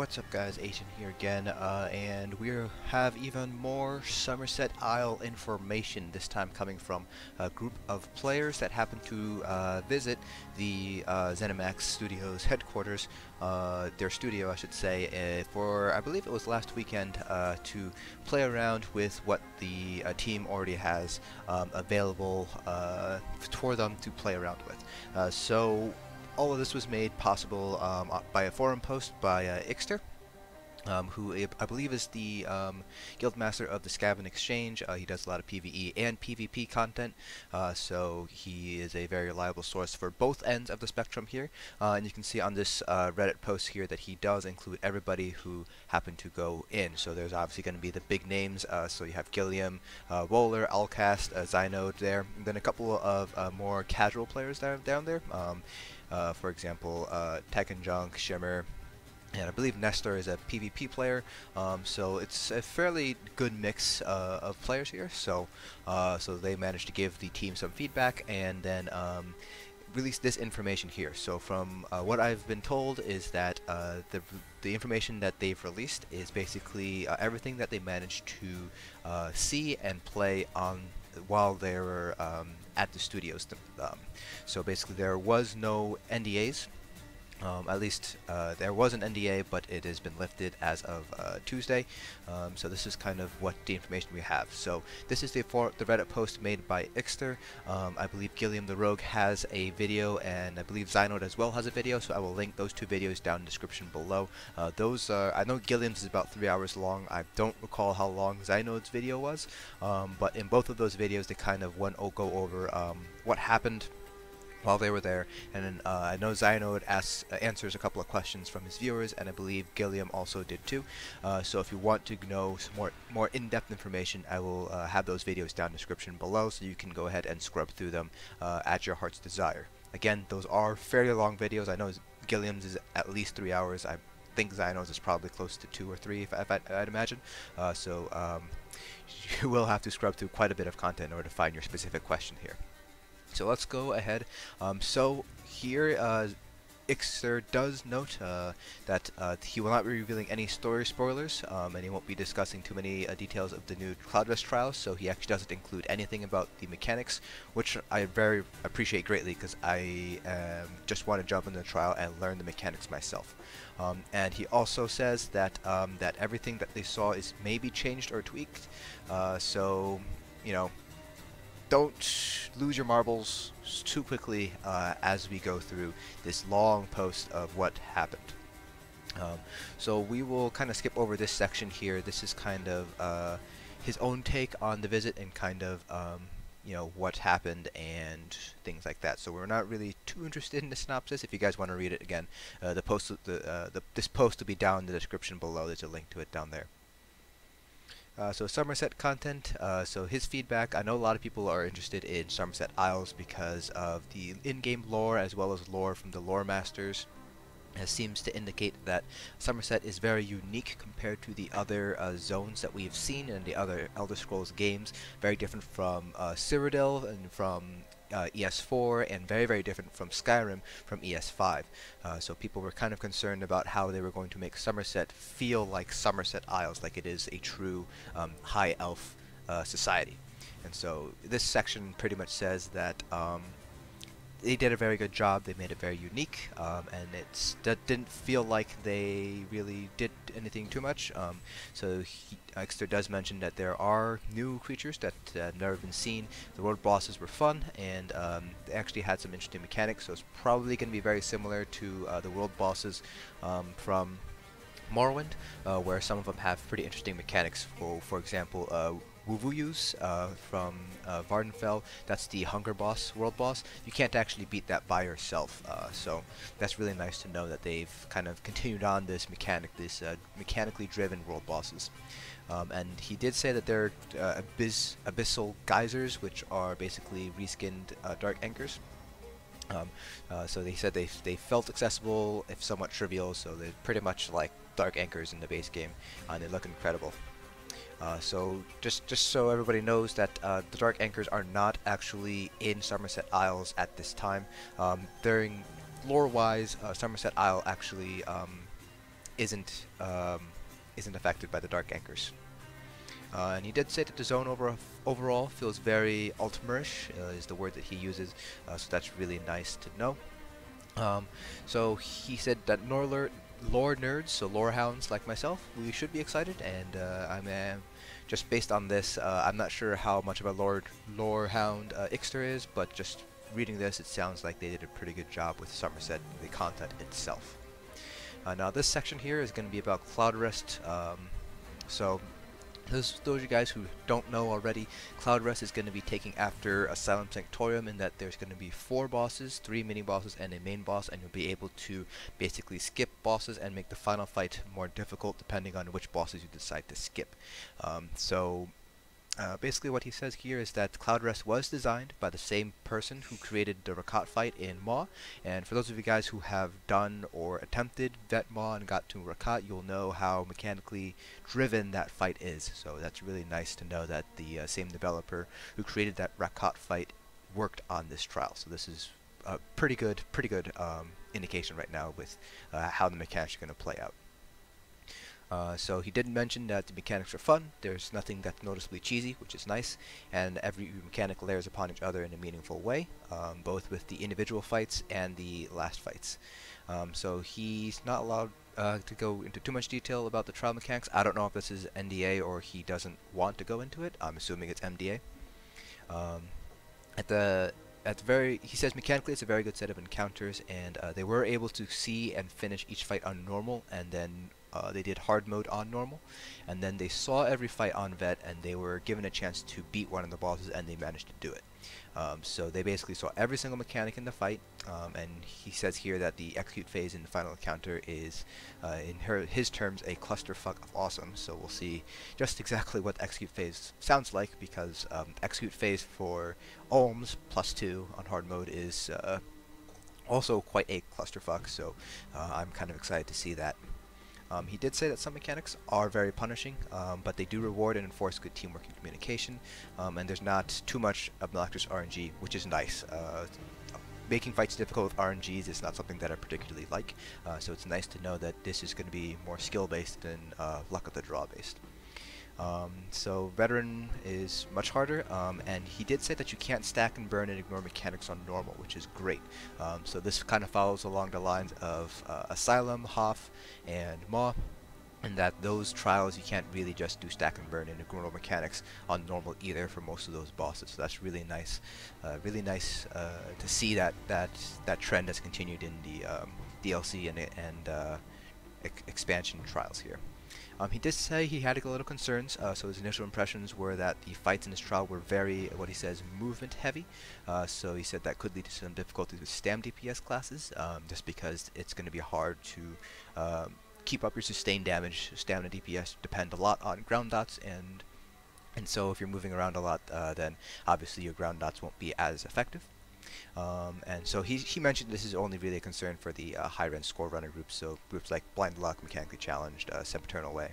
What's up guys, Asian here again, and we have even more Summerset Isle information, this time coming from a group of players that happen to visit the ZeniMax Studios headquarters, their studio I should say, for I believe it was last weekend, to play around with what the team already has available for them to play around with. So all of this was made possible by a forum post by Ixter, who I believe is the Guildmaster of the Scaven Exchange. He does a lot of PvE and PvP content, so he is a very reliable source for both ends of the spectrum here. And you can see on this Reddit post here that he does include everybody who happened to go in. So there's obviously going to be the big names, so you have Gilliam, Roller, Alcast, Zynode there, and then a couple of more casual players down there. For example, Tech and Junk, Shimmer, and I believe Nestor is a PvP player, so it's a fairly good mix of players here. So they managed to give the team some feedback and then release this information here. So from what I've been told is that the information that they've released is basically everything that they managed to see and play on while they were at the studios. So basically there was no NDAs. At least there was an NDA, but it has been lifted as of Tuesday. So this is kind of what the information we have. So this is the Reddit post made by Ixter. I believe Gilliam the Rogue has a video, and I believe Zynode as well has a video. So I will link those two videos down in the description below. I know Gilliam's is about 3 hours long. I don't recall how long Zynode's video was, but in both of those videos they kind of go over what happened while they were there, and then I know Zynode answers a couple of questions from his viewers, and I believe Gilliam also did too. So if you want to know some more in-depth information, I will have those videos down in the description below, so you can go ahead and scrub through them at your heart's desire. Again, those are fairly long videos. I know Gilliam's is at least 3 hours. I think Zynode's is probably close to 2 or 3, I'd imagine. So you will have to scrub through quite a bit of content in order to find your specific question here. So let's go ahead. So here Ixter does note that he will not be revealing any story spoilers, and he won't be discussing too many details of the new Cloudrest trials, so he actually doesn't include anything about the mechanics, which I very appreciate greatly, because I just want to jump into the trial and learn the mechanics myself. And he also says that that everything that they saw is maybe changed or tweaked, so you know, don't lose your marbles too quickly as we go through this long post of what happened. So we will kind of skip over this section here. This is kind of his own take on the visit and kind of you know, what happened and things like that. So we're not really too interested in the synopsis. If you guys want to read it again, this post will be down in the description below. There's a link to it down there. So Somerset Content, so his feedback, I know a lot of people are interested in Summerset Isles because of the in-game lore as well as lore from the lore masters. It seems to indicate that Somerset is very unique compared to the other zones that we've seen in the other Elder Scrolls games. Very different from Cyrodiil and from ES4, and very, very different from Skyrim from ES5. So people were kind of concerned about how they were going to make Somerset feel like Summerset Isles, like it is a true high elf society. And so this section pretty much says that they did a very good job. They made it very unique, and that didn't feel like they really did anything too much. So Ixter does mention that there are new creatures that have never been seen. The world bosses were fun, and they actually had some interesting mechanics, so it's probably going to be very similar to the world bosses from Morrowind, where some of them have pretty interesting mechanics. For example, Wuvuyus from Vardenfell, that's the Hunger boss, world boss. You can't actually beat that by yourself, so that's really nice to know that they've kind of continued on this mechanically driven world bosses. And he did say that they're abyssal geysers, which are basically reskinned dark anchors. So they said they felt accessible, if somewhat trivial, so they're pretty much like dark anchors in the base game, and they look incredible. So just so everybody knows that the Dark Anchors are not actually in Summerset Isles at this time. During lore-wise, Summerset Isle actually isn't affected by the dark anchors. And he did say that the zone overall feels very Ultimerish, is the word that he uses, so that's really nice to know. So he said that lore nerds, so lore hounds like myself, we should be excited, and I'm just based on this, I'm not sure how much of a lore hound Ixter is, but just reading this, it sounds like they did a pretty good job with Somerset, the content itself. Now this section here is going to be about Cloud Rest. So those of you guys who don't know already, Cloud Rest is going to be taking after Asylum Sanctorium in that there's going to be 4 bosses, 3 mini bosses, and a main boss, and you'll be able to basically skip bosses and make the final fight more difficult depending on which bosses you decide to skip. Basically what he says here is that Cloud Rest was designed by the same person who created the Rakat fight in Maw, and for those of you guys who have done or attempted Vet Maw and got to Rakat, you'll know how mechanically driven that fight is, so that's really nice to know that the same developer who created that Rakat fight worked on this trial, so this is a pretty good indication right now with how the mechanics are going to play out. So he did mention that the mechanics are fun, there's nothing that's noticeably cheesy, which is nice, and every mechanic layers upon each other in a meaningful way, both with the individual fights and the last fights. So he's not allowed to go into too much detail about the trial mechanics. I don't know if this is NDA or he doesn't want to go into it. I'm assuming it's MDA. He says mechanically it's a very good set of encounters, and they were able to see and finish each fight on normal, and then they did hard mode on normal, and then they saw every fight on vet, and they were given a chance to beat one of the bosses, and they managed to do it. So they basically saw every single mechanic in the fight, and he says here that the execute phase in the final encounter is, in his terms, a clusterfuck of awesome. So we'll see just exactly what the execute phase sounds like, because execute phase for Olms +2 on hard mode is also quite a clusterfuck, so I'm kind of excited to see that. He did say that some mechanics are very punishing, but they do reward and enforce good teamwork and communication, and there's not too much obnoxious RNG, which is nice. Making fights difficult with RNGs is not something that I particularly like, so it's nice to know that this is going to be more skill-based than luck of the draw-based. So Veteran is much harder, and he did say that you can't stack and burn and ignore mechanics on normal, which is great. So this kind of follows along the lines of Asylum, Hoff, and Maw, and that those trials you can't really just do stack and burn and ignore mechanics on normal either for most of those bosses. So that's really nice, to see that trend has continued in the DLC and expansion trials here. He did say he had a little concerns, so his initial impressions were that the fights in this trial were very, what he says, movement heavy, so he said that could lead to some difficulties with STAM DPS classes, just because it's going to be hard to keep up your sustained damage. Stamina DPS depend a lot on ground dots, and so if you're moving around a lot, then obviously your ground dots won't be as effective. And so he mentioned this is only really a concern for the high-end score runner groups, so groups like Blind Luck, Mechanically Challenged, Sempiternal Way.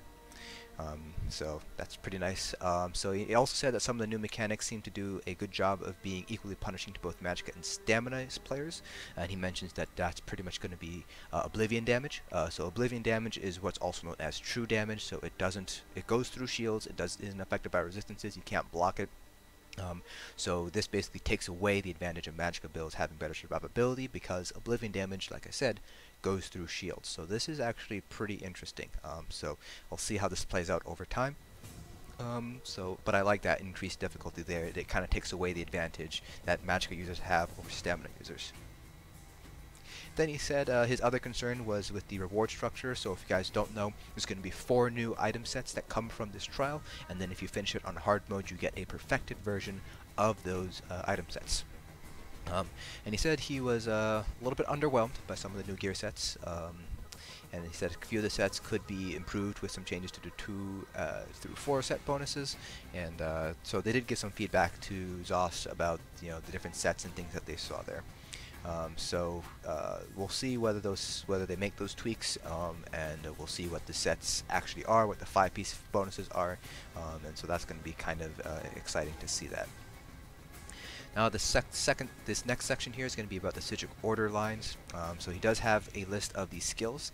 So that's pretty nice. So he also said that some of the new mechanics seem to do a good job of being equally punishing to both Magicka and Stamina players, and he mentions that that's pretty much going to be Oblivion damage. So Oblivion damage is what's also known as true damage, so it goes through shields, isn't affected by resistances, you can't block it. So this basically takes away the advantage of Magicka builds having better survivability, because Oblivion damage, like I said, goes through shields. So this is actually pretty interesting. So we'll see how this plays out over time. But I like that increased difficulty there. It kind of takes away the advantage that Magicka users have over Stamina users. Then he said his other concern was with the reward structure. So if you guys don't know, there's going to be 4 new item sets that come from this trial, and then if you finish it on hard mode, you get a perfected version of those item sets. And he said he was a little bit underwhelmed by some of the new gear sets, and he said a few of the sets could be improved with some changes to the 2 through 4 set bonuses, and so they did give some feedback to Zos about the different sets and things that they saw there. So we'll see whether they make those tweaks, and we'll see what the sets actually are, what the 5-piece bonuses are, and so that's going to be kind of exciting to see that. Now this next section here is going to be about the Sigil order lines. So he does have a list of these skills.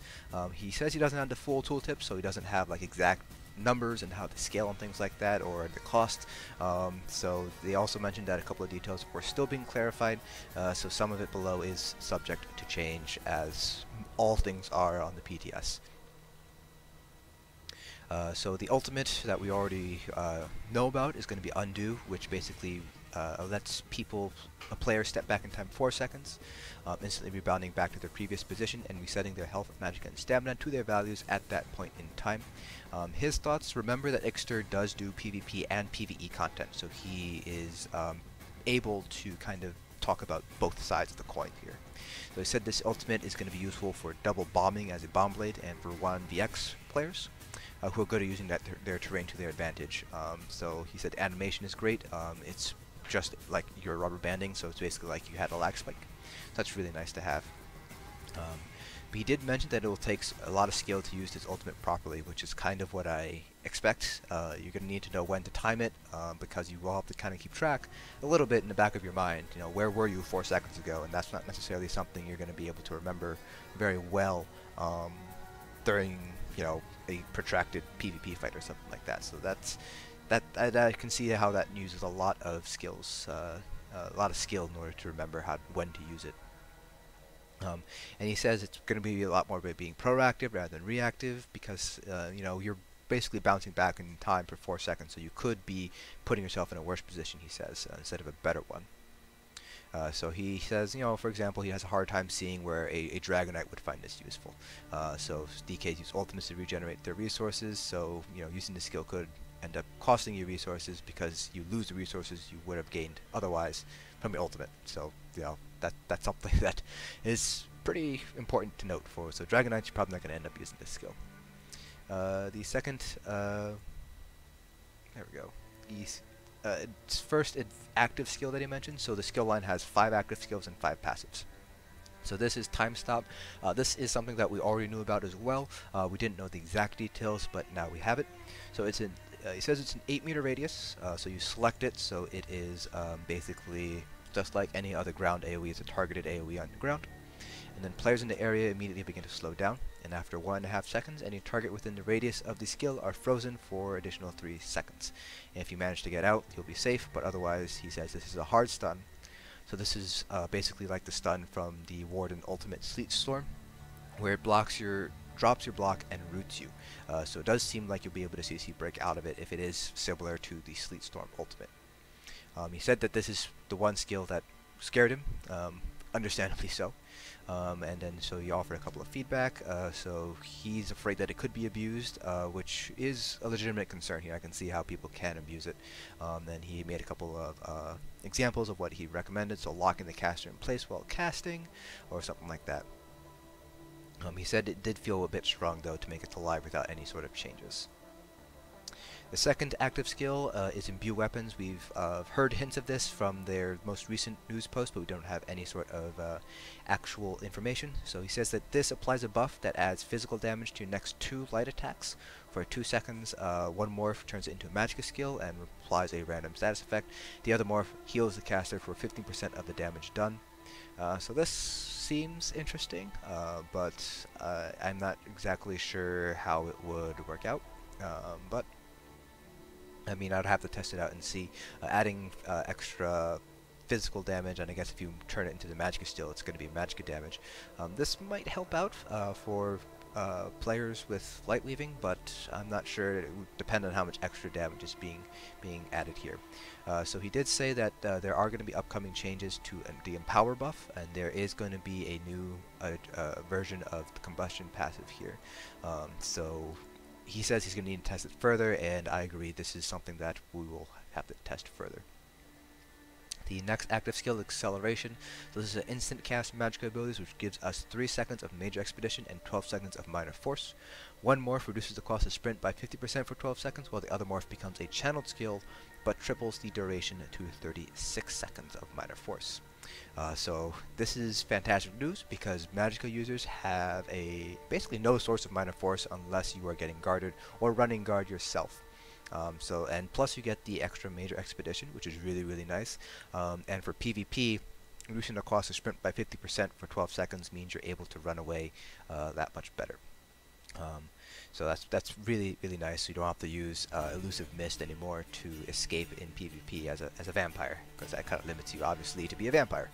He says he doesn't have the full tooltip, so he doesn't have like exact numbers and how they scale and things like that, or the cost. So they also mentioned that a couple of details were still being clarified, so some of it below is subject to change, as all things are on the PTS. So the ultimate that we already know about is going to be Undo, which basically lets a player step back in time 4 seconds, instantly rebounding back to their previous position and resetting their health, magic, and stamina to their values at that point in time. His thoughts: remember that Ixter does do PvP and PvE content, so he is able to kind of talk about both sides of the coin here. So he said this ultimate is going to be useful for double bombing as a bomb blade and for 1vx players who are good at using their terrain to their advantage. So he said animation is great. It's just like your rubber banding, so it's basically like you had a lag spike. That's really nice to have. But he did mention that it will take a lot of skill to use this ultimate properly, which is kind of what I expect. You're going to need to know when to time it, because you will have to kind of keep track a little bit in the back of your mind. You know, where were you 4 seconds ago? And that's not necessarily something you're going to be able to remember very well during, you know, a protracted PvP fight or something like that. So I can see how that uses a lot of skills, a lot of skill in order to remember when to use it. And he says it's going to be a lot more about being proactive rather than reactive, because you know, you're basically bouncing back in time for 4 seconds, so you could be putting yourself in a worse position, he says, instead of a better one. So he says, you know, for example, he has a hard time seeing where a Dragonite would find this useful. So DKs use ultimates to regenerate their resources, so, you know, using the skill could end up costing you resources because you lose the resources you would have gained otherwise from your ultimate. So, you know, that's something that is pretty important to note for. So Dragonites, you're probably not going to end up using this skill. The second, there we go. It's first active skill that he mentioned. So the skill line has 5 active skills and 5 passives. So this is Time Stop. This is something that we already knew about as well. We didn't know the exact details, but now we have it. So it's in. He says it's an 8-meter radius. So you select it. So it is basically just like any other ground AoE. It's a targeted AoE on the ground. And then players in the area immediately begin to slow down. And after 1.5 seconds, any target within the radius of the skill are frozen for additional 3 seconds. And if you manage to get out, you'll be safe. But otherwise, he says this is a hard stun. So this is basically like the stun from the Warden Ultimate Sleet Storm, where it drops your block and roots you. So it does seem like you'll be able to CC break out of it if it is similar to the Sleet Storm Ultimate. He said that this is the one skill that scared him, understandably so. And then so he offered a couple of feedback. So he's afraid that it could be abused, which is a legitimate concern here. I can see how people can abuse it. And he made a couple of examples of what he recommended. So locking the caster in place while casting, or something like that. He said it did feel a bit strong though to make it alive without any sort of changes. The second active skill is Imbue Weapons. We've heard hints of this from their most recent news post, but we don't have any sort of actual information. So he says that this applies a buff that adds physical damage to your next 2 light attacks. For 2 seconds, one morph turns it into a magic skill and applies a random status effect. The other morph heals the caster for 15% of the damage done. So this seems interesting, but I'm not exactly sure how it would work out. But I mean, I'd have to test it out and see. Adding extra physical damage, and I guess if you turn it into the magic skill, it's going to be magic damage. This might help out for players with light weaving, but I'm not sure. It would depend on how much extra damage is being added here. So he did say that there are going to be upcoming changes to the Empower buff, and there is going to be a new version of the Combustion passive here. So he says he's going to need to test it further, and I agree, this is something that we will have to test further. The next active skill is Acceleration. So this is an instant cast magical abilities, which gives us 3 seconds of Major Expedition and 12 seconds of Minor Force. One morph reduces the cost of sprint by 50% for 12 seconds, while the other morph becomes a channeled skill, but triples the duration to 36 seconds of Minor Force. So this is fantastic news, because magical users have basically no source of Minor Force unless you are getting guarded or running guard yourself. And plus you get the extra major expedition, which is really nice. And for PvP, reducing the cost of sprint by 50% for 12 seconds means you're able to run away that much better. So that's really nice. You don't have to use elusive mist anymore to escape in PvP as a vampire, because that kind of limits you obviously to be a vampire.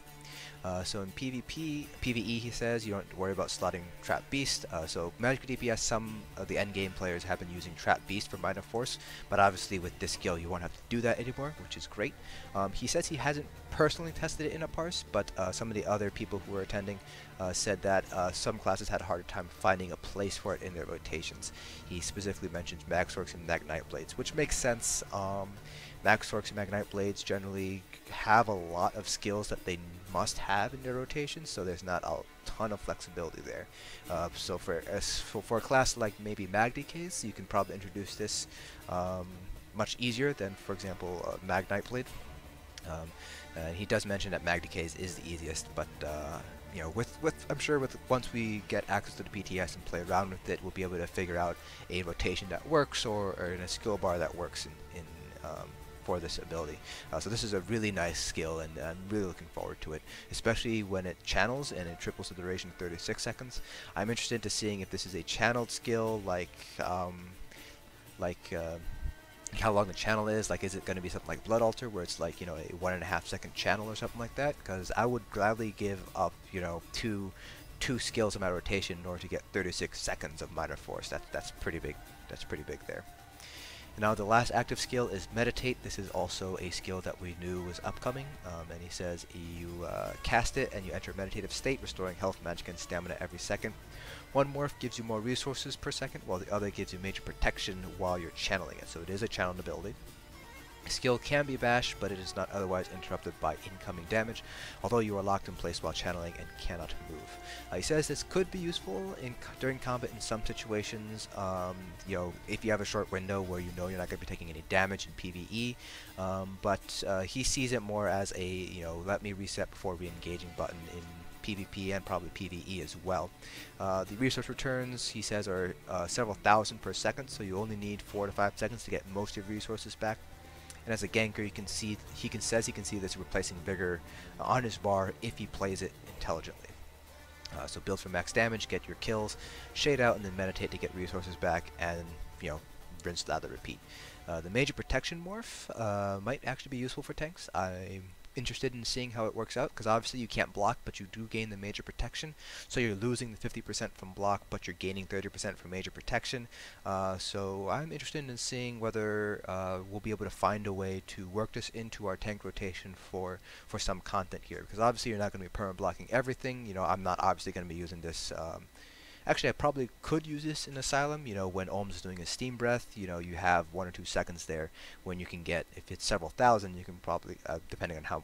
So in PvE, he says you don't have to worry about slotting Trap Beast. So Magic DPS, some of the endgame players have been using Trap Beast for Minor Force, but obviously with this skill you won't have to do that anymore, which is great. He says he hasn't personally tested it in a parse, but some of the other people who were attending said that some classes had a harder time finding a place for it in their rotations. He specifically mentions Magsorks and Magnite Blades, which makes sense. Magsorks and Magnite Blades generally have a lot of skills that they must have in their rotations, so there's not a ton of flexibility there. So for a class like maybe Magdecays, you can probably introduce this much easier than, for example, Magnite Blade. He does mention that Magdecays is the easiest, but you know, I'm sure once we get access to the PTS and play around with it, we'll be able to figure out a rotation that works or in a skill bar that works for this ability. So this is a really nice skill, and I'm really looking forward to it, especially when it channels and it triples the duration to 36 seconds. I'm interested in seeing if this is a channeled skill, like how long the channel is. Like, is it going to be something like Blood Altar, where it's like, you know, a 1.5 second channel or something like that? Because I would gladly give up, you know, two skills in my rotation in order to get 36 seconds of Minor Force. That's pretty big. That's pretty big there. Now the last active skill is Meditate. This is also a skill that we knew was upcoming, and he says you cast it and you enter a meditative state, restoring health, magic, and stamina every second. One morph gives you more resources per second, while the other gives you major protection while you're channeling it, so it is a channeled ability. Skill can be bashed, but it is not otherwise interrupted by incoming damage, although you are locked in place while channeling and cannot move. He says this could be useful during combat in some situations, you know, if you have a short window where you know you're not going to be taking any damage in PvE, but he sees it more as a, you know, let me reset before re-engaging button in PvP and probably PvE as well. The resource returns, he says, are several thousand per second, so you only need 4 to 5 seconds to get most of your resources back. And as a ganker, you can see he can see this replacing Vigor on his bar if he plays it intelligently. So build for max damage, get your kills, shade out, and then meditate to get resources back, and, you know, rinse, lather, repeat. The major protection morph might actually be useful for tanks. I'm interested in seeing how it works out, because obviously you can't block, but you do gain the major protection, so you're losing the 50% from block, but you're gaining 30% from major protection. So I'm interested in seeing whether we'll be able to find a way to work this into our tank rotation for some content here, because obviously you're not going to be perma blocking everything. You know, I'm not obviously going to be using this. Actually, I probably could use this in Asylum. You know, when Ohms is doing a Steam Breath, you know, you have 1 or 2 seconds there when you can get, if it's several thousand, you can probably, depending on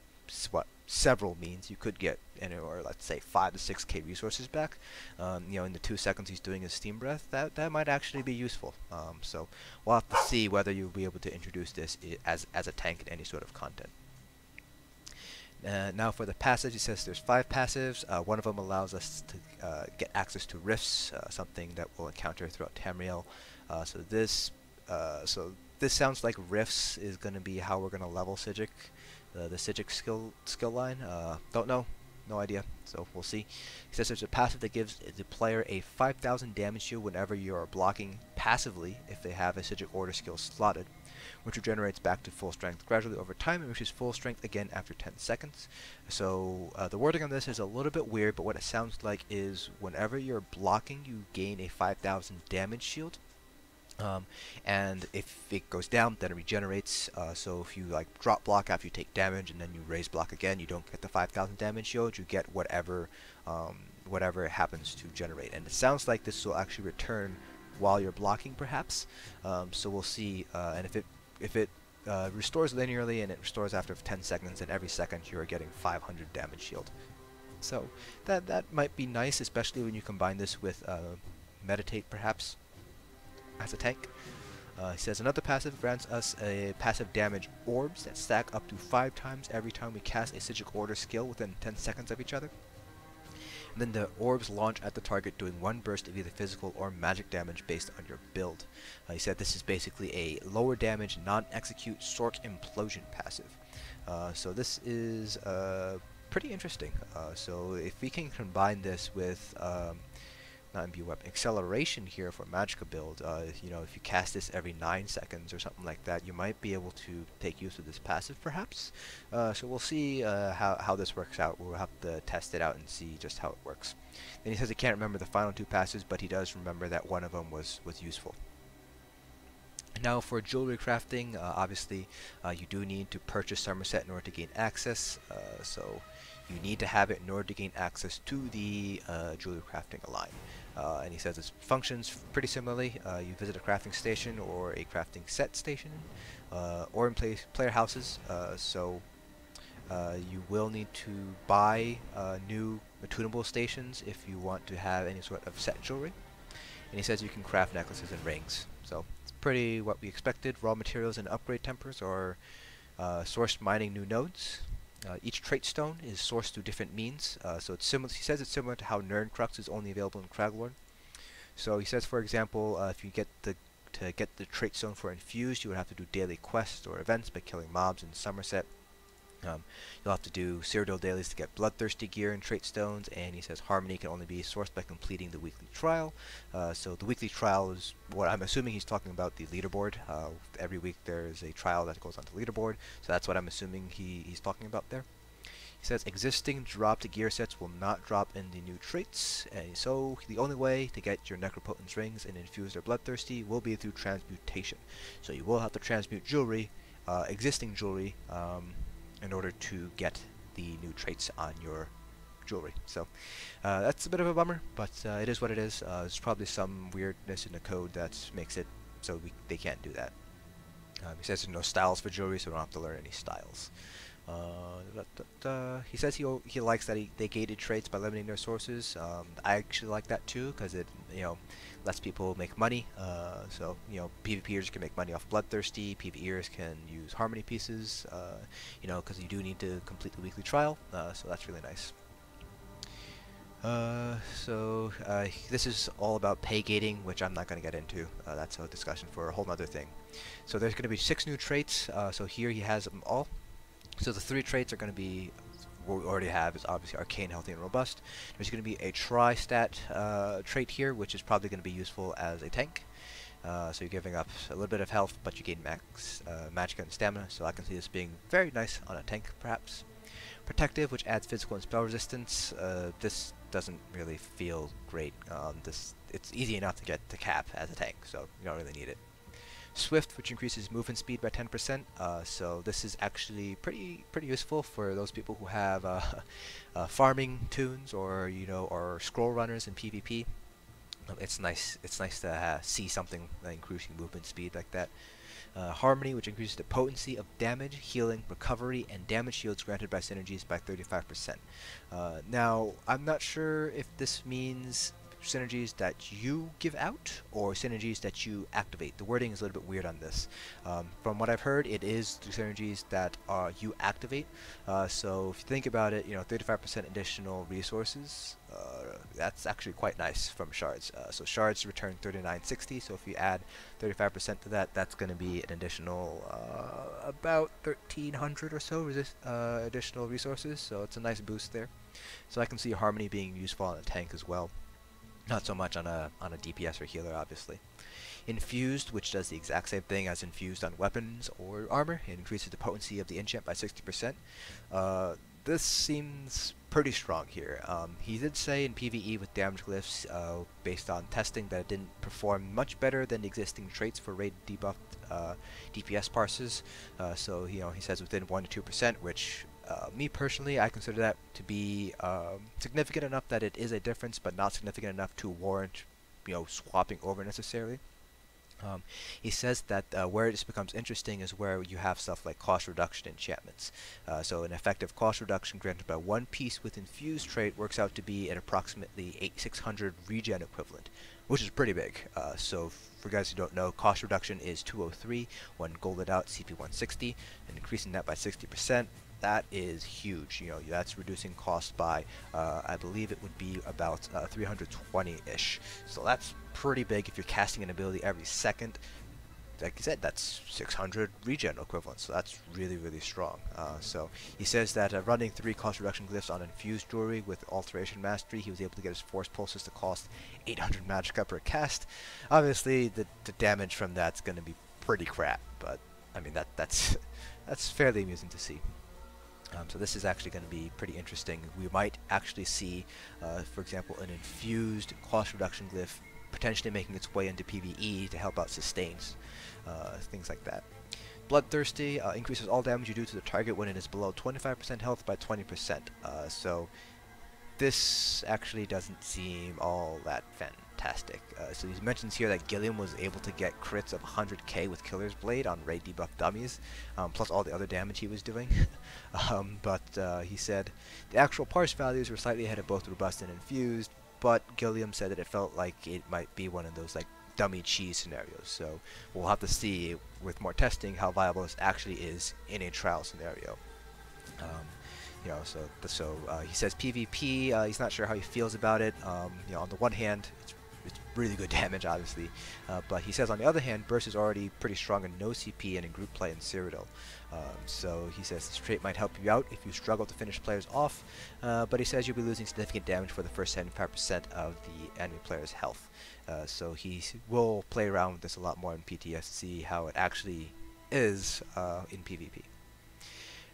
what several means, you could get anywhere, let's say 5 to 6k resources back. You know, in the 2 seconds he's doing his Steam Breath, that might actually be useful. So we'll have to see whether you'll be able to introduce this as a tank in any sort of content. Now for the passives, he says there's 5 passives. One of them allows us to get access to rifts, something that we'll encounter throughout Tamriel. So this sounds like rifts is going to be how we're going to level Psijic, the Psijic skill line. Don't know, no idea. So we'll see. He says there's a passive that gives the player a 5,000 damage shield whenever you are blocking passively if they have a Psijic order skill slotted, which regenerates back to full strength gradually over time and reaches full strength again after 10 seconds. So the wording on this is a little bit weird, but what it sounds like is whenever you're blocking, you gain a 5,000 damage shield. And if it goes down, then it regenerates. So if you like drop block after you take damage and then you raise block again, you don't get the 5,000 damage shield. You get whatever it happens to generate. And it sounds like this will actually return while you're blocking, perhaps. So we'll see. And if it restores linearly and it restores after 10 seconds, and every second you are getting 500 damage shield. So that might be nice, especially when you combine this with Meditate, perhaps, as a tank. He says another passive grants us a passive damage orbs that stack up to 5 times every time we cast a Psijic order skill within 10 seconds of each other. And then the orbs launch at the target, doing one burst of either physical or magic damage based on your build. He said this is basically a lower damage, non-execute Sork Implosion passive. So this is pretty interesting. So if we can combine this with not Imbue Weapon, acceleration here for Magicka build, you know, if you cast this every 9 seconds or something like that, you might be able to take use of this passive perhaps. So we'll see how this works out. We'll have to test it out and see just how it works. Then he says he can't remember the final 2 passes, but he does remember that one of them was useful. Now for jewelry crafting, obviously you do need to purchase Somerset in order to gain access, so you need to have it in order to gain access to the jewelry crafting line. And he says it functions pretty similarly. You visit a crafting station or a crafting set station, or in player houses, so you will need to buy new attunable stations if you want to have any sort of set jewelry. And he says you can craft necklaces and rings. So it's pretty what we expected. Raw materials and upgrade Templars are sourced mining new nodes. Each trait stone is sourced through different means. So it's similar. He says it's similar to how Nern Crux is only available in Craglorn. So he says, for example, if you get to get the trait stone for infused, you would have to do daily quests or events by killing mobs in Somerset. You'll have to do Cyrodiil dailies to get bloodthirsty gear and trait stones, and he says harmony can only be sourced by completing the weekly trial. So the weekly trial is what I'm assuming he's talking about, the leaderboard. Every week there is a trial that goes on the leaderboard, so that's what I'm assuming he's talking about there. He says existing dropped gear sets will not drop in the new traits, and so the only way to get your Necropotence rings and infused or bloodthirsty will be through transmutation. So you will have to transmute jewelry, existing jewelry, in order to get the new traits on your jewelry. So that's a bit of a bummer, but it is what it is. There's probably some weirdness in the code that makes it so they can't do that. He says there's no styles for jewelry, so we don't have to learn any styles. He says he likes that they gated traits by limiting their sources. I actually like that too, because it lets people make money. So PvPers can make money off bloodthirsty. PvEers can use harmony pieces. Because you do need to complete the weekly trial. So that's really nice. This is all about pay gating, which I'm not going to get into. That's a discussion for a whole other thing. So there's going to be 6 new traits. So here he has them all. So the 3 traits are going to be what we already have is obviously Arcane, Healthy, and Robust. There's going to be a Tri-Stat trait here, which is probably going to be useful as a tank. So you're giving up a little bit of health, but you gain max Magicka and Stamina, so I can see this being very nice on a tank, perhaps. Protective, which adds physical and spell resistance. This doesn't really feel great. It's easy enough to get to cap as a tank, so you don't really need it. Swift, which increases movement speed by 10%. So this is actually pretty useful for those people who have farming toons or or scroll runners in PvP. It's nice to see something increasing movement speed like that. Harmony, which increases the potency of damage, healing, recovery, and damage shields granted by synergies by 35%. Now, I'm not sure if this means synergies that you give out or synergies that you activate. The wording is a little bit weird on this. From what I've heard, it is the synergies that you activate. So if you think about it, 35% additional resources, that's actually quite nice from shards. So shards return 3960, so if you add 35% to that, that's going to be an additional about 1300 or so additional resources, so it's a nice boost there. So I can see Harmony being useful on a tank as well. Not so much on a DPS or healer, obviously. Infused, which does the exact same thing as infused on weapons or armor. It increases the potency of the enchant by 60%. This seems pretty strong here. He did say in PvE with damage glyphs, based on testing, that it didn't perform much better than the existing traits for raid debuffed DPS parsers. So he says within 1 to 2%, which me personally, I consider that to be significant enough that it is a difference, but not significant enough to warrant, swapping over necessarily. He says that where this becomes interesting is where you have stuff like cost reduction enchantments. So an effective cost reduction granted by one piece with infused trait works out to be an approximately 600 regen equivalent, which is pretty big. So for guys who don't know, cost reduction is 203 when golded out CP 160, and increasing that by 60%. that is huge. You know, that's reducing cost by, I believe it would be about 320-ish. So that's pretty big if you're casting an ability every second. Like I said, that's 600 regen equivalent, so that's really, really strong. So he says that running 3 cost reduction glyphs on infused jewelry with alteration mastery, he was able to get his force pulses to cost 800 magicka per cast. Obviously, the damage from that's going to be pretty crap, but I mean that's that's fairly amusing to see. So this is actually going to be pretty interesting. We might actually see, for example, an infused cost reduction glyph potentially making its way into PvE to help out sustains, things like that. Bloodthirsty increases all damage you do to the target when it is below 25% health by 20%. So this actually doesn't seem all that fantastic. So he mentions here that Gilliam was able to get crits of 100k with Killer's Blade on raid debuff dummies, plus all the other damage he was doing. But he said the actual parse values were slightly ahead of both Robust and Infused, but Gilliam said that it felt like it might be one of those like dummy cheese scenarios. So we'll have to see with more testing how viable this actually is in a trial scenario. You know, so he says PvP. He's not sure how he feels about it. You know, on the one hand, it's really good damage, obviously, but he says on the other hand, Burst is already pretty strong in no CP and in group play in Cyrodiil. So he says this trait might help you out if you struggle to finish players off, but he says you'll be losing significant damage for the first 75% of the enemy player's health. So he will play around with this a lot more in PTS to see how it actually is in PvP.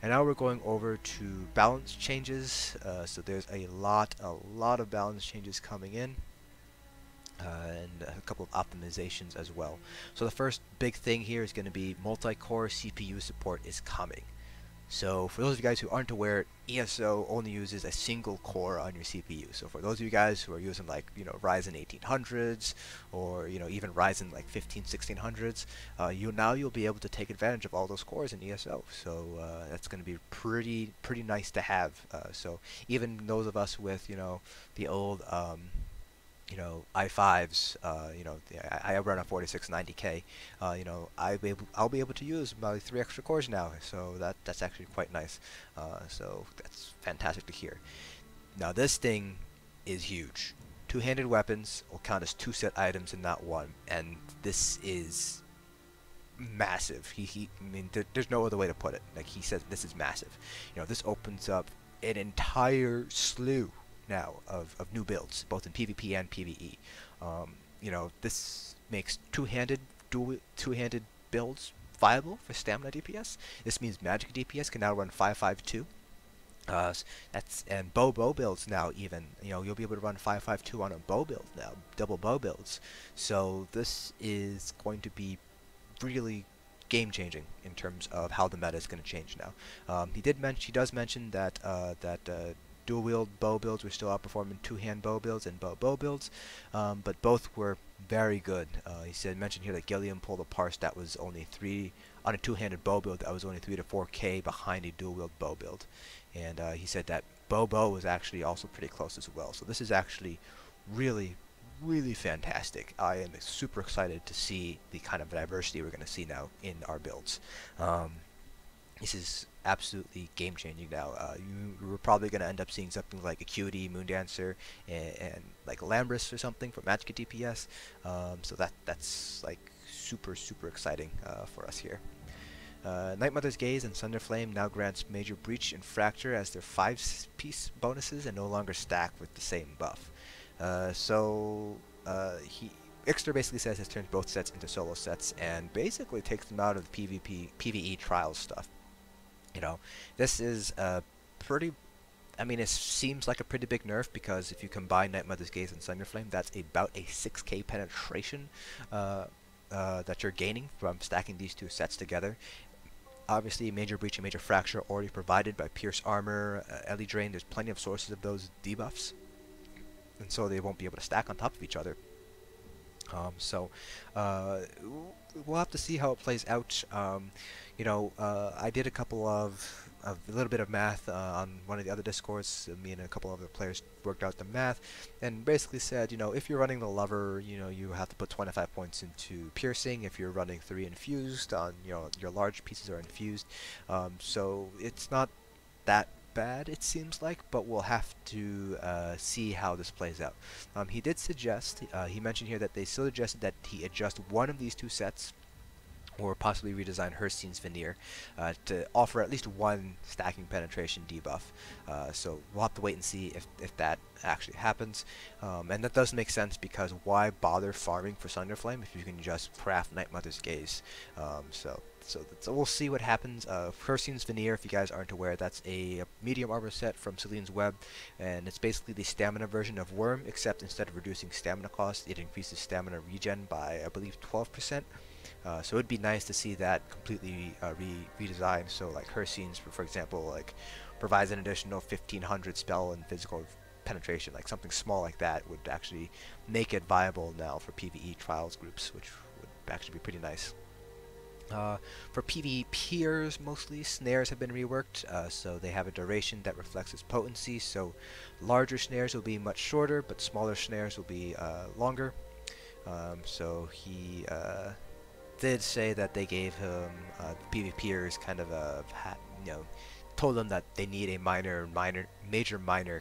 And now we're going over to balance changes. So there's a lot of balance changes coming in, and a couple of optimizations as well. So the first big thing here is going to be multi-core CPU support is coming. So for those of you guys who aren't aware, ESO only uses a single core on your CPU. So for those of you guys who are using like, you know, Ryzen 1800s or, you know, even Ryzen like 1600s, you'll be able to take advantage of all those cores in ESO. So that's going to be pretty nice to have. So even those of us with, you know, the old you know, i5s, you know, I run a 4690K, you know, I'll be able to use about 3 extra cores now, so that's actually quite nice. So that's fantastic to hear. Now this thing is huge. Two-handed weapons will count as 2 set items and not 1, and this is massive. I mean, there's no other way to put it. Like he says, this is massive. You know, this opens up an entire slew now of new builds, both in PvP and PvE. You know, this makes two-handed builds viable for stamina DPS. This means magic DPS can now run 552. And bow builds now, even, you know, you'll be able to run 552 on a bow build now, double bow builds. So this is going to be really game changing in terms of how the meta is going to change now. He does mention that dual wield bow builds were still outperforming two-hand bow builds and bow builds, but both were very good. He mentioned here that Gilliam pulled a parse that was only 3 on a two-handed bow build that was only 3 to 4k behind a dual wield bow build, and he said that bow was actually also pretty close as well. So this is actually really fantastic. I am super excited to see the kind of diversity we're going to see now in our builds. This is absolutely game-changing now. We're probably going to end up seeing something like Acuity, Moondancer, and like Lambris or something for magic DPS. So that's like super exciting for us here. Nightmother's Gaze and Sunderflame now grants Major Breach and Fracture as their 5-piece bonuses and no longer stack with the same buff. Ixter basically says this turns both sets into solo sets and basically takes them out of the PvE trials stuff. You know, this is I mean, it seems like a pretty big nerf, because if you combine Nightmother's Gaze and Sunderflame, that's about a 6k penetration that you're gaining from stacking these 2 sets together. Obviously, Major Breach and Major Fracture are already provided by Pierce Armor, Ellie Drain. There's plenty of sources of those debuffs, and so they won't be able to stack on top of each other. We'll have to see how it plays out. You know, I did a little bit of math on one of the other discords. Me and a couple of other players worked out the math and basically said, you know, if you're running the Lover, you know, you have to put 25 points into piercing. If you're running 3 infused, on, you know, your large pieces are infused. So it's not that bad, it seems like, but we'll have to see how this plays out. He did suggest, he mentioned here that they still suggested that he adjust one of these two sets, or possibly redesign Herstein's Veneer to offer at least one stacking penetration debuff. So we'll have to wait and see if that actually happens. And that does make sense, because why bother farming for Sunderflame if you can just craft Night Mother's Gaze? So we'll see what happens. Herstein's Veneer, if you guys aren't aware, that's a medium armor set from Celine's Web, and it's basically the stamina version of Worm, except instead of reducing stamina cost, it increases stamina regen by, I believe, 12%. So it'd be nice to see that completely redesigned. So like Herstein's, for example, like provides an additional 1500 spell and physical penetration. Like something small like that would actually make it viable now for PvE trials groups, which would actually be pretty nice. For PvPers, mostly snares have been reworked, so they have a duration that reflects its potency. So larger snares will be much shorter, but smaller snares will be longer. So he did say that they gave him PvPers kind of a told them that they need a major minor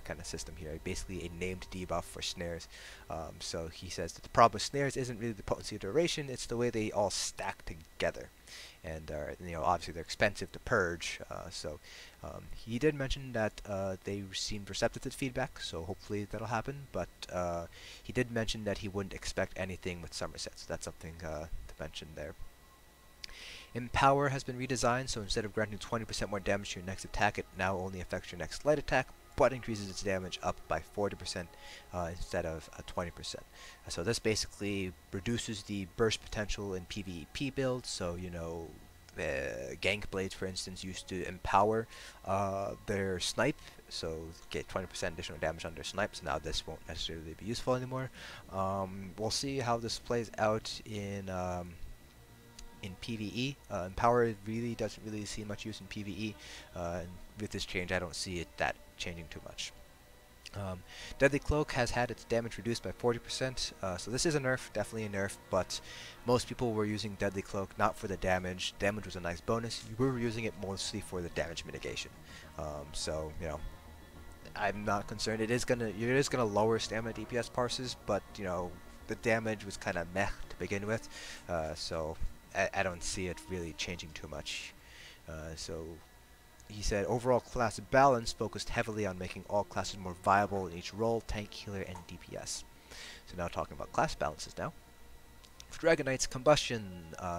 kind of system here, basically a named debuff for snares. So he says that the problem with snares isn't really the potency or duration, it's the way they all stack together, and obviously they're expensive to purge. He did mention that they seemed receptive to feedback, so hopefully that'll happen. But he did mention that he wouldn't expect anything with Somerset, so that's something to mention there. Empower has been redesigned, so instead of granting 20% more damage to your next attack, it now only affects your next light attack, but increases its damage up by 40% instead of 20%. So this basically reduces the burst potential in PvP builds. So Gank Blades, for instance, used to empower their snipe, so get 20% additional damage on their snipe, so now this won't necessarily be useful anymore. We'll see how this plays out in PvE. Empower really doesn't really see much use in PvE, and with this change I don't see it that changing too much. Deadly Cloak has had its damage reduced by 40%, so this is a nerf, definitely a nerf, but most people were using Deadly Cloak not for the damage. Damage was a nice bonus. You were using it mostly for the damage mitigation. I'm not concerned. It is gonna lower stamina DPS parses, but the damage was kind of meh to begin with, so I don't see it really changing too much. He said overall class balance focused heavily on making all classes more viable in each role, tank, healer, and DPS. So now talking about class balances now. For Dragon Knight's Combustion,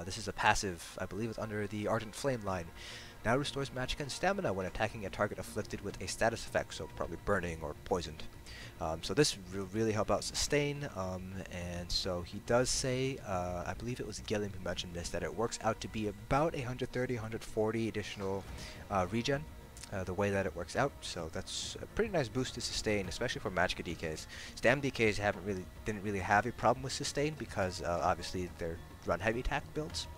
this is a passive, I believe it's under the Ardent Flame line. Now restores magic and stamina when attacking a target afflicted with a status effect, so probably burning or poisoned. So this will really help out sustain, and so he does say, I believe it was Gilliam who mentioned this, that it works out to be about 130, 140 additional regen, the way that it works out. So that's a pretty nice boost to sustain, especially for Magicka DKs. Stam DKs didn't really have a problem with sustain because obviously they're run heavy attack builds.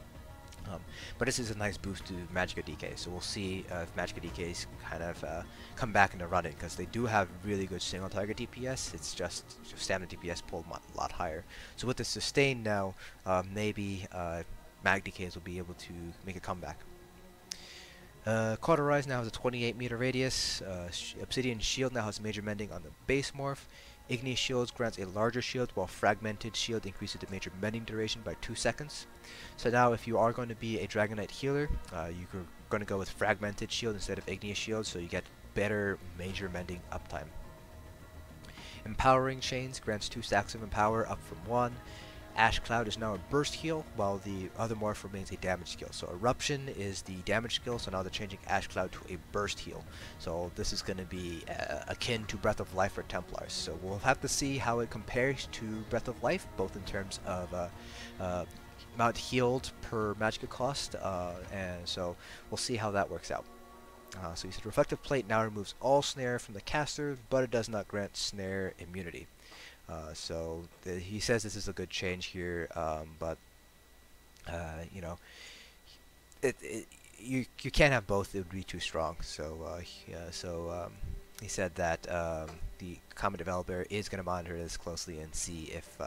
But this is a nice boost to Magicka DK, so we'll see if Magicka DKs kind of come back into running, because they do have really good single target DPS. It's just stamina DPS pulled a lot higher. So with the sustain now, maybe Mag DKs will be able to make a comeback. Cauterize now has a 28 meter radius. Obsidian Shield now has major mending on the base morph. Igneous Shields grants a larger shield, while Fragmented Shield increases the major mending duration by 2 seconds. So now if you are going to be a Dragon Knight healer, you're going to go with Fragmented Shield instead of Igneous Shield, so you get better major mending uptime. Empowering Chains grants 2 stacks of Empower, up from 1. Ash Cloud is now a burst heal, while the other morph remains a damage skill. So Eruption is the damage skill, so now they're changing Ash Cloud to a burst heal. So this is going to be akin to Breath of Life for Templars. So we'll have to see how it compares to Breath of Life, both in terms of amount healed per Magicka cost, and so we'll see how that works out. So he said Reflective Plate now removes all snare from the caster, but it does not grant snare immunity. He says this is a good change here, but you can't have both; it would be too strong. He said that the common developer is going to monitor this closely and see if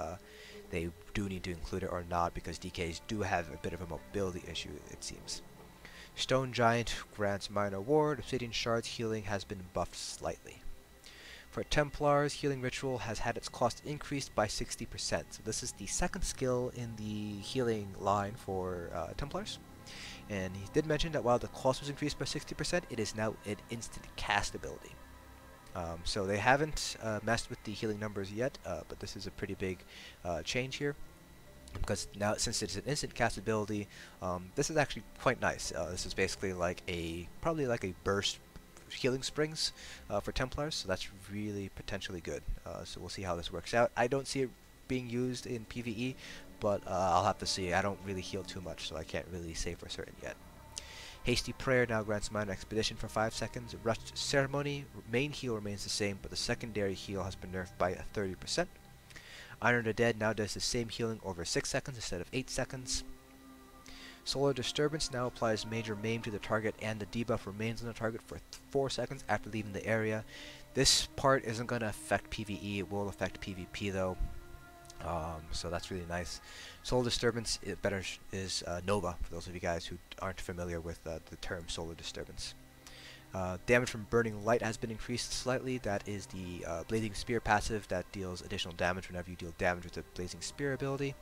they do need to include it or not, because DKs do have a bit of a mobility issue, it seems. Stone Giant grants minor ward. Obsidian Shards healing has been buffed slightly. For Templars, Healing Ritual has had its cost increased by 60%. So this is the second skill in the healing line for Templars. And he did mention that while the cost was increased by 60%, it is now an instant cast ability. So they haven't messed with the healing numbers yet, but this is a pretty big change here. Because now, since it's an instant cast ability, this is actually quite nice. This is basically like probably like a burst healing springs for Templars, so that's really potentially good. So we'll see how this works out. I don't see it being used in PvE, but I'll have to see. I don't really heal too much, so I can't really say for certain yet. Hasty Prayer now grants minor expedition for 5 seconds. Rushed Ceremony, main heal remains the same, but the secondary heal has been nerfed by 30%. Iron the Dead now does the same healing over 6 seconds instead of 8 seconds. Solar Disturbance now applies major maim to the target, and the debuff remains on the target for 4 seconds after leaving the area. This part isn't going to affect PvE, it will affect PvP though, so that's really nice. Solar Disturbance is Nova, for those of you guys who aren't familiar with the term Solar Disturbance. Damage from Burning Light has been increased slightly. That is the Blazing Spear passive that deals additional damage whenever you deal damage with the Blazing Spear ability.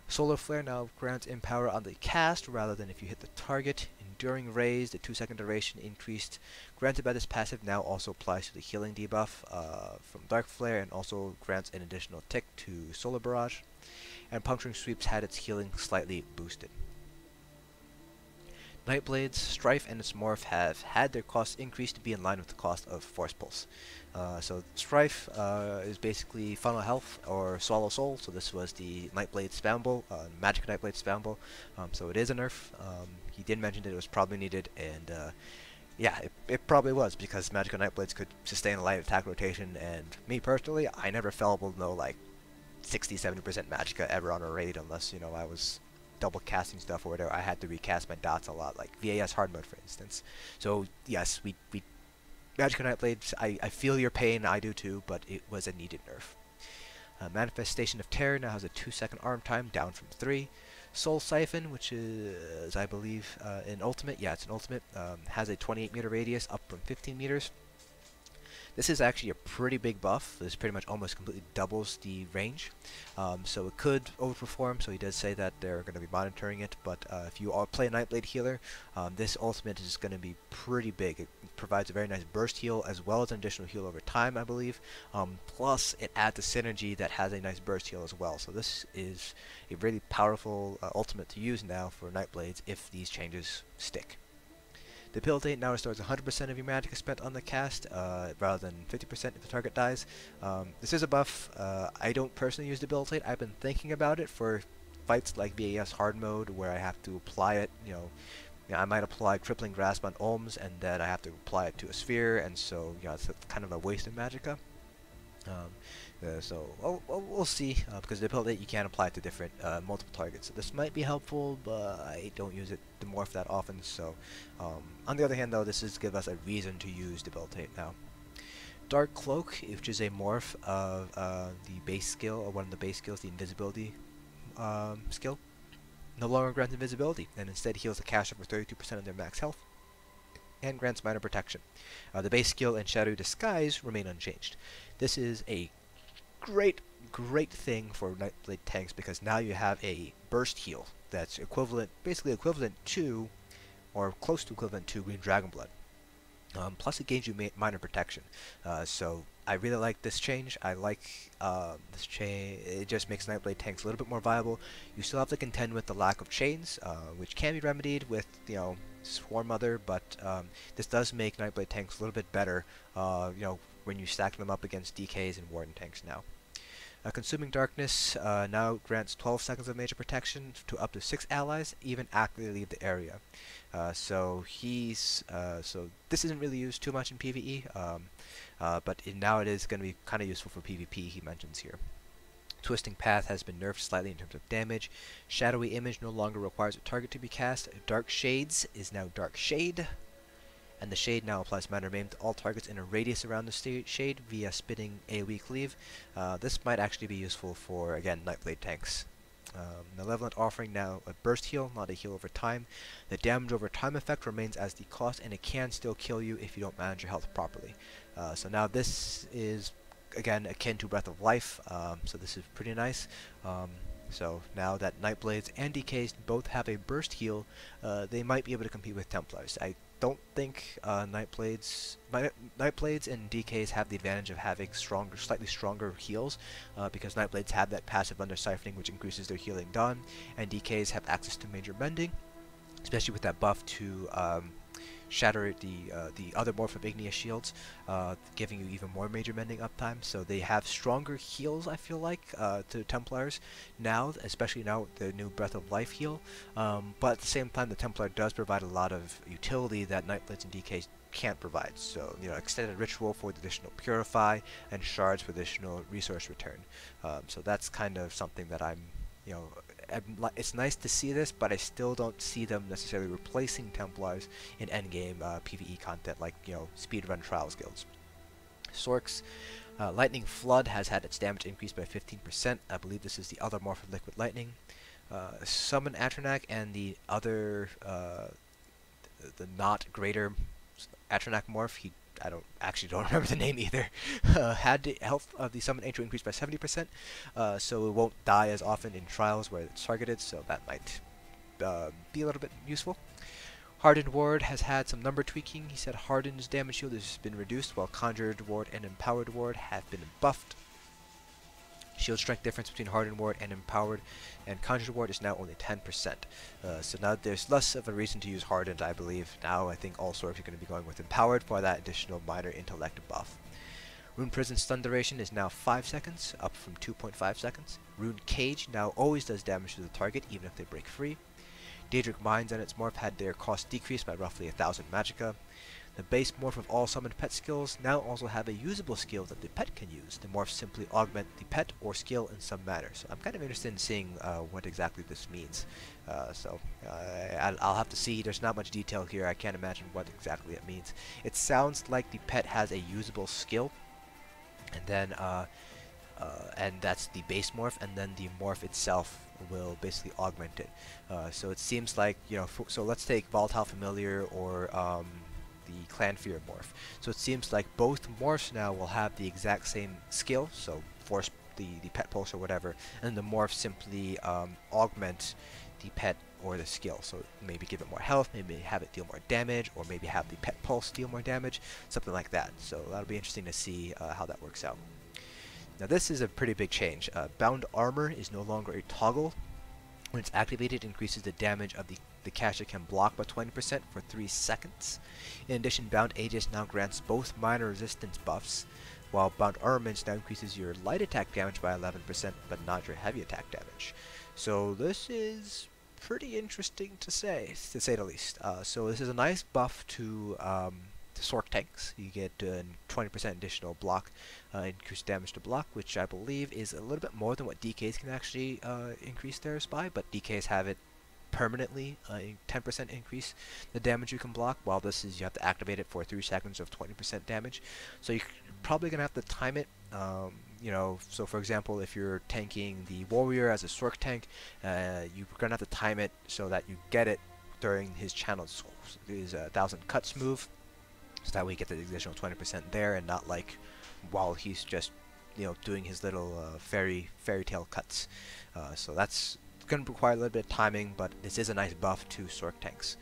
Solar Flare now grants Empower on the cast rather than if you hit the target. Enduring Raise, the 2-second duration increased granted by this passive now also applies to the healing debuff from Dark Flare, and also grants an additional tick to Solar Barrage. And Puncturing Sweeps had its healing slightly boosted. Nightblades, Strife, and its morph have had their costs increased to be in line with the cost of Force Pulse. So Strife is basically Funnel Health or Swallow Soul, so this was the Nightblade spamble, Magic Nightblade spamble, so it is a nerf. He did mention that it was probably needed, and yeah, it probably was, because Magic Nightblades could sustain a light attack rotation, and me personally, I never fell below like 60-70% Magicka ever on a raid unless, you know, I was double casting stuff or whatever. I had to recast my dots a lot, like VAS hard mode, for instance. So yes, we Magic Nightblade, I feel your pain, I do too, but it was a needed nerf. Manifestation of Terror now has a 2-second arm time, down from 3. Soul Siphon, which is, I believe, an ultimate, yeah, it's an ultimate, has a 28-meter radius, up from 15 meters. This is actually a pretty big buff. This pretty much almost completely doubles the range. So it could overperform, so he does say that they're going to be monitoring it, but if you play a Nightblade healer, this ultimate is going to be pretty big. It provides a very nice burst heal, as well as an additional heal over time, I believe. Plus, it adds a synergy that has a nice burst heal as well. So this is a really powerful ultimate to use now for Nightblades if these changes stick. Debilitate now restores 100% of your magic spent on the cast, rather than 50% if the target dies. This is a buff. I don't personally use Debilitate. I've been thinking about it for fights like VAS hard mode, where I have to apply it, you know, I might apply Crippling Grasp on Olms, and then I have to apply it to a sphere, and so, you know, it's kind of a waste of Magicka. So we'll see, because the Debilitate you can apply it to different multiple targets. So this might be helpful, but I don't use it to morph that often. So on the other hand, though, this is give us a reason to use Debilitate now. Dark Cloak, which is a morph of the base skill, or one of the base skills, the Invisibility skill, no longer grants invisibility, and instead heals the caster for 32% of their max health, and grants minor protection. The base skill and Shadowy Disguise remain unchanged. This is a great thing for Nightblade tanks, because now you have a burst heal that's basically equivalent to, or close to equivalent to, Green Dragon Blood. Plus it gains you minor protection. So I really like this change. I like this change. It just makes Nightblade tanks a little bit more viable. You still have to contend with the lack of chains, which can be remedied with, you know, Swarm Mother, but this does make Nightblade tanks a little bit better, you know, when you stack them up against DKs and Warden tanks now. Consuming Darkness now grants 12 seconds of major protection to up to 6 allies, even after they leave the area. So this isn't really used too much in PvE, but now it is going to be kind of useful for PvP, he mentions here. Twisting Path has been nerfed slightly in terms of damage. Shadowy Image no longer requires a target to be cast. Dark Shades is now Dark Shade, and the Shade now applies minor maim to all targets in a radius around the shade via spinning AoE cleave. This might actually be useful for, again, Nightblade tanks. Malevolent Offering, now a burst heal, not a heal over time. The damage over time effect remains as the cost, and it can still kill you if you don't manage your health properly. So now this is, again, akin to Breath of Life, so this is pretty nice. So now that Nightblades and DKs both have a burst heal, they might be able to compete with Templars. I don't think Nightblades and DKs have the advantage of having slightly stronger heals, because Nightblades have that passive Undersiphoning, which increases their healing done, and DKs have access to Major Mending, especially with that buff to shatter the other morph of Igneous Shields, giving you even more Major Mending uptime. So they have stronger heals, I feel like, to Templars now, especially now with the new Breath of Life heal. But at the same time, the Templar does provide a lot of utility that Nightblades and DKs can't provide. So, you know, extended ritual for the additional purify, and shards for additional resource return. So that's kind of something that I'm, you know, it's nice to see this, but I still don't see them necessarily replacing Templars in endgame PvE content, like, you know, speedrun trials guilds. Sorks, Lightning Flood has had its damage increased by 15%. I believe this is the other morph of Liquid Lightning. Summon Atronach and the other, the not greater Atronach morph, I don't remember the name either, had the health of the Summon Angel increased by 70%, so it won't die as often in trials where it's targeted, so that might be a little bit useful. Hardened Ward has had some number tweaking. He said Hardened's damage shield has been reduced, while Conjured Ward and Empowered Ward have been buffed. Shield strength difference between Hardened Ward and Empowered and Conjured Ward is now only 10%. So now there's less of a reason to use Hardened, I believe. Now I think all sorts are going to be going with Empowered for that additional minor intellect buff. Rune Prison's stun duration is now 5 seconds, up from 2.5 seconds. Rune Cage now always does damage to the target, even if they break free. Daedric Mines and its morph had their cost decreased by roughly 1,000 magicka. The base morph of all summoned pet skills now also have a usable skill that the pet can use. The morphs simply augment the pet or skill in some manner. So I'm kind of interested in seeing what exactly this means. I'll have to see. There's not much detail here. I can't imagine what exactly it means. It sounds like the pet has a usable skill, and then and that's the base morph, and then the morph itself will basically augment it. So it seems like, you know, so let's take Volatile Familiar or the Clan Fear morph. So it seems like both morphs now will have the exact same skill, so force the pet pulse or whatever, and the morphs simply augment the pet or the skill. So maybe give it more health, maybe have it deal more damage, or maybe have the pet pulse deal more damage, something like that. So that'll be interesting to see how that works out. Now this is a pretty big change. Bound Armor is no longer a toggle. When it's activated, it increases the damage of the caster can block by 20% for 3 seconds. In addition, Bound Aegis now grants both minor resistance buffs, while Bound Armaments now increases your light attack damage by 11%, but not your heavy attack damage. So this is pretty interesting to say the least. So this is a nice buff to Sork tanks. You get 20% additional block, increased damage to block, which I believe is a little bit more than what DKs can actually increase theirs by, but DKs have it permanently, 10% increase the damage you can block, while this is you have to activate it for 3 seconds of 20% damage. So you're probably going to have to time it. You know, so for example, if you're tanking the warrior as a Sork tank, you're going to have to time it so that you get it during his channeled his 1,000 cuts move. So that way you get the additional 20% there, and not like while he's just, you know, doing his little fairy tale cuts. So that's going to require a little bit of timing, but this is a nice buff to Sork tanks.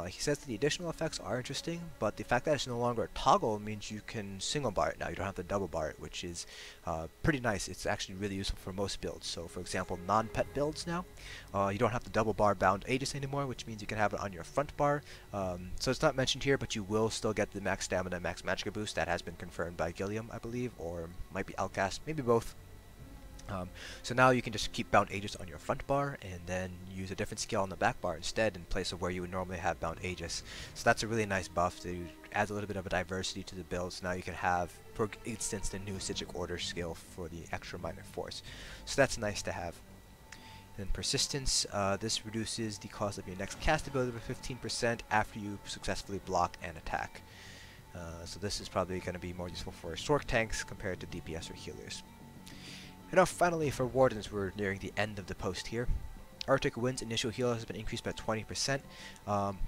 He says that the additional effects are interesting, but the fact that it's no longer a toggle means you can single bar it now. You don't have to double bar it, which is pretty nice. It's actually really useful for most builds. So for example, non-pet builds now, you don't have to double bar Bound Aegis anymore, which means you can have it on your front bar. So it's not mentioned here, but you will still get the max stamina, max magicka boost. That has been confirmed by Gilliam, I believe, or might be Outcast, maybe both. So now you can just keep Bound Aegis on your front bar and then use a different skill on the back bar instead, in place of where you would normally have Bound Aegis. So that's a really nice buff that adds a little bit of a diversity to the build. So now you can have, for instance, the new Sigic Order skill for the extra minor force. So that's nice to have. And then Persistence, this reduces the cost of your next cast ability by 15% after you successfully block and attack. So this is probably going to be more useful for Sork tanks compared to DPS or healers. And now finally for Wardens, we're nearing the end of the post here. Arctic Wind's initial heal has been increased by 20%,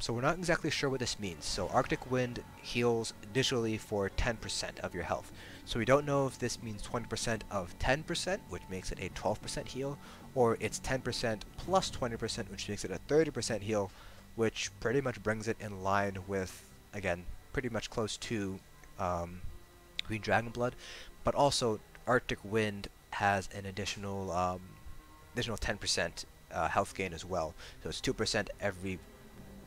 so we're not exactly sure what this means. So Arctic Wind heals initially for 10% of your health. So we don't know if this means 20% of 10%, which makes it a 12% heal, or it's 10% plus 20%, which makes it a 30% heal, which pretty much brings it in line with, again, pretty much close to Green Dragon Blood, but also Arctic Wind has an additional 10% health gain as well. So it's 2% every,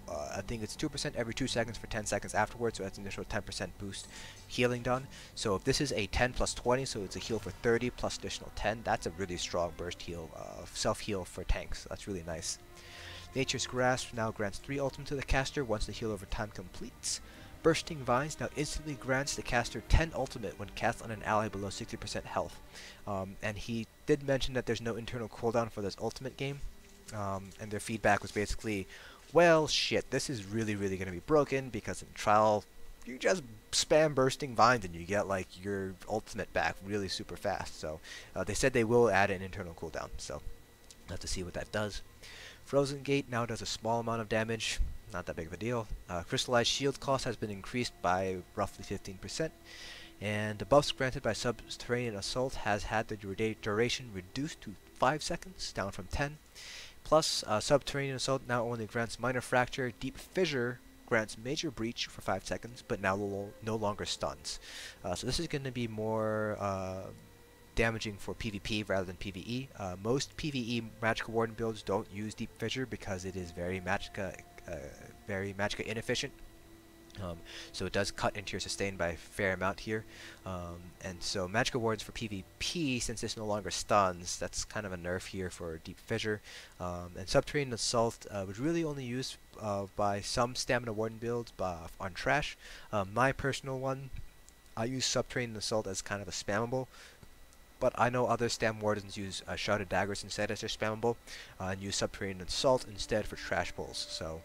I think it's 2% every 2 seconds for 10 seconds afterwards, so that's an initial 10% boost healing done. So if this is a 10 plus 20, so it's a heal for 30 plus additional 10, that's a really strong burst heal, self-heal for tanks. That's really nice. Nature's Grasp now grants 3 ultimate to the caster once the heal over time completes. Bursting Vines now instantly grants the caster 10 ultimate when cast on an ally below 60% health. And he did mention that there's no internal cooldown for this ultimate game. And their feedback was basically, well, shit, this is really going to be broken because in Trial, you just spam Bursting Vines and you get like your ultimate back really super fast. So they said they will add an internal cooldown, so we'll have to see what that does. Frozen Gate now does a small amount of damage, not that big of a deal. Crystallized Shield cost has been increased by roughly 15%, and the buffs granted by Subterranean Assault has had the duration reduced to 5 seconds, down from 10. Plus, Subterranean Assault now only grants Minor Fracture. Deep Fissure grants Major Breach for 5 seconds, but now no longer stuns. So this is going to be more damaging for PvP rather than PvE. Most PvE Magicka Warden builds don't use Deep Fissure because it is very Magicka inefficient. So it does cut into your sustain by a fair amount here. And so Magicka Wardens for PvP, since this no longer stuns, that's kind of a nerf here for Deep Fissure. And Subterranean Assault was really only used by some Stamina Warden builds on Trash. My personal one, I use Subterranean Assault as kind of a spammable, but I know other Stam Wardens use Shrouded Daggers instead as their spammable, and use Subterranean Assault instead for Trash Pulls. So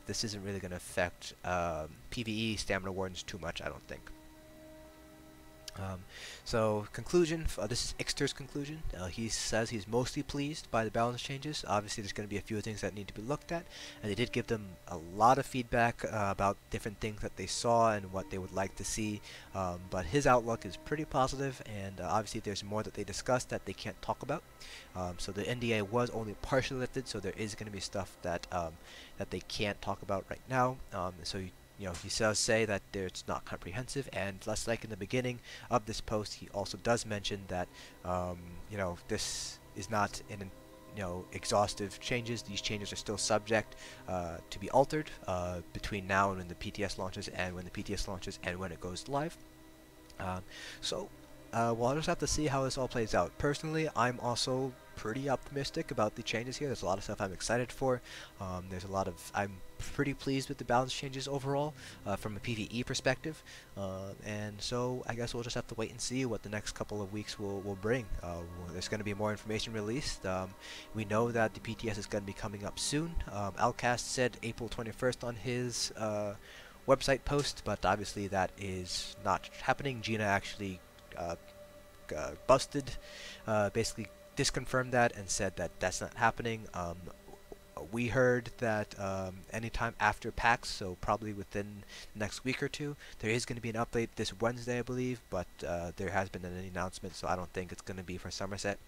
this isn't really going to affect PvE Stamina Wardens too much, I don't think. So conclusion, this is Ixter's conclusion. He says he's mostly pleased by the balance changes. Obviously there's going to be a few things that need to be looked at, and they did give them a lot of feedback about different things that they saw and what they would like to see, but his outlook is pretty positive, and obviously there's more that they discussed that they can't talk about. So the NDA was only partially lifted, so there is going to be stuff that that they can't talk about right now. So he does say that it's not comprehensive, and less like in the beginning of this post, he also does mention that this is not an exhaustive changes. These changes are still subject to be altered between now and when the PTS launches, and when the PTS launches, and when it goes live. We'll just have to see how this all plays out. Personally, I'm also pretty optimistic about the changes here. There's a lot of stuff I'm excited for. I'm pretty pleased with the balance changes overall from a PvE perspective. And so I guess we'll just have to wait and see what the next couple of weeks will bring. There's going to be more information released. We know that the PTS is going to be coming up soon. Alcast said April 21st on his website post, but obviously that is not happening. Gina actually basically disconfirmed that and said that that's not happening. We heard that anytime after PAX, so probably within the next week or two, there is going to be an update this Wednesday, I believe, but there has been any announcement, so I don't think it's going to be for Somerset.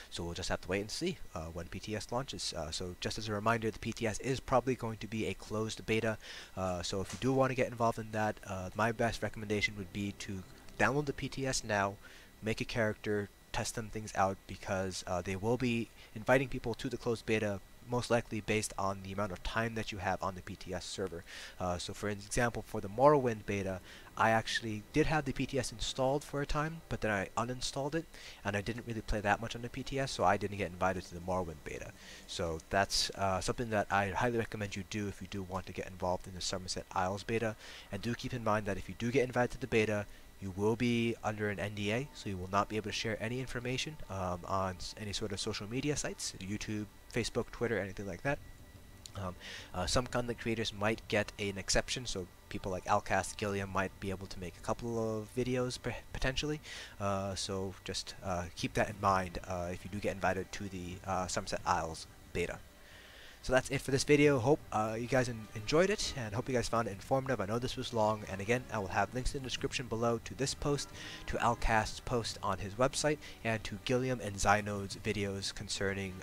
So we'll just have to wait and see when PTS launches. So just as a reminder, the PTS is probably going to be a closed beta, so if you do want to get involved in that, my best recommendation would be to download the PTS now, make a character, test them things out, because they will be inviting people to the closed beta, most likely based on the amount of time that you have on the PTS server. So for example, for the Morrowind beta, I actually did have the PTS installed for a time, but then I uninstalled it, and I didn't really play that much on the PTS, so I didn't get invited to the Morrowind beta. So that's something that I highly recommend you do if you do want to get involved in the Summerset Isles beta. And do keep in mind that if you do get invited to the beta, you will be under an NDA, so you will not be able to share any information on any sort of social media sites, YouTube, Facebook, Twitter, anything like that. Some content creators might get an exception, so people like Alcast, Gilliam might be able to make a couple of videos potentially. So just keep that in mind if you do get invited to the Somerset Isles beta. So that's it for this video. Hope you guys enjoyed it, and hope you guys found it informative. I know this was long, and again, I will have links in the description below to this post, to Alcast's post on his website, and to Gilliam and Zynode's videos concerning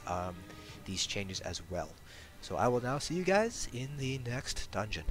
these changes as well. So I will now see you guys in the next dungeon.